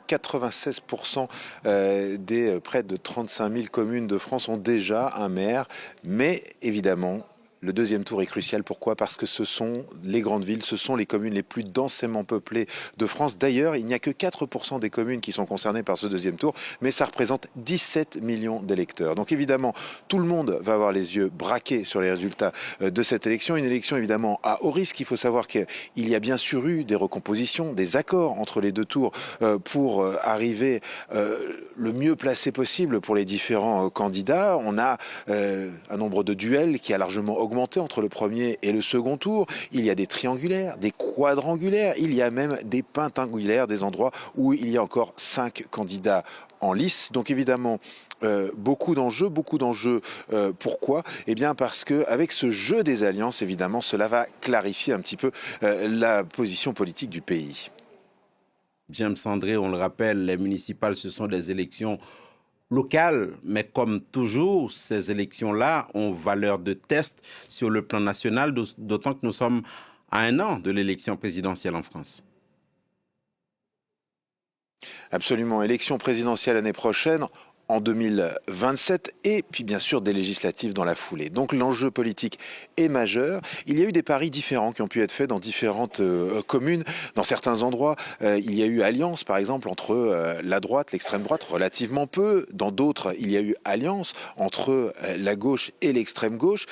96% des près de 35 000 communes de France ont déjà un maire, mais évidemment, le deuxième tour est crucial. Pourquoi? Parce que ce sont les grandes villes, ce sont les communes les plus densément peuplées de France. D'ailleurs, il n'y a que 4% des communes qui sont concernées par ce deuxième tour, mais ça représente 17 millions d'électeurs. Donc évidemment, tout le monde va avoir les yeux braqués sur les résultats de cette élection. Une élection évidemment à haut risque. Il faut savoir qu'il y a bien sûr eu des recompositions, des accords entre les deux tours pour arriver le mieux placé possible pour les différents candidats. On a un nombre de duels qui a largement augmenté entre le premier et le second tour. Il y a des triangulaires, des quadrangulaires, il y a même des pentangulaires, des endroits où il y a encore 5 candidats en lice. Donc évidemment, beaucoup d'enjeux. Pourquoi? Eh bien parce que avec ce jeu des alliances, évidemment, cela va clarifier un petit peu la position politique du pays. James André, on le rappelle, les municipales, ce sont des élections locales, mais comme toujours, ces élections-là ont valeur de test sur le plan national, d'autant que nous sommes à 1 an de l'élection présidentielle en France. Absolument, élection présidentielle l'année prochaine, en 2027, et puis bien sûr des législatives dans la foulée. Donc l'enjeu politique est majeur. Il y a eu des paris différents qui ont pu être faits dans différentes communes. Dans certains endroits, il y a eu alliance, par exemple, entre la droite, l'extrême droite, relativement peu. Dans d'autres, il y a eu alliance entre la gauche et l'extrême gauche.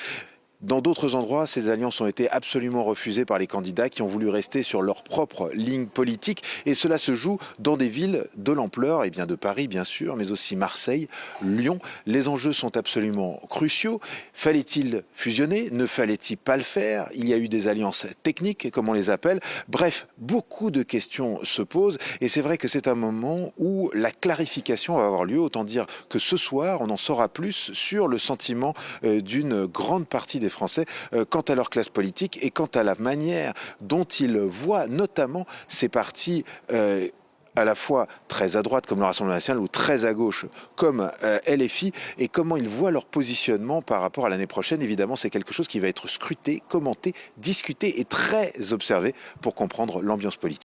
Dans d'autres endroits, ces alliances ont été absolument refusées par les candidats qui ont voulu rester sur leur propre ligne politique. Et cela se joue dans des villes de l'ampleur, de Paris bien sûr, mais aussi Marseille, Lyon. Les enjeux sont absolument cruciaux. Fallait-il fusionner? Ne fallait-il pas le faire? Il y a eu des alliances techniques, comme on les appelle. Bref, beaucoup de questions se posent. Et c'est vrai que c'est un moment où la clarification va avoir lieu. Autant dire que ce soir, on en saura plus sur le sentiment d'une grande partie des Français quant à leur classe politique et quant à la manière dont ils voient notamment ces partis à la fois très à droite comme le Rassemblement national ou très à gauche comme LFI, et comment ils voient leur positionnement par rapport à l'année prochaine. Évidemment, c'est quelque chose qui va être scruté, commenté, discuté et très observé pour comprendre l'ambiance politique.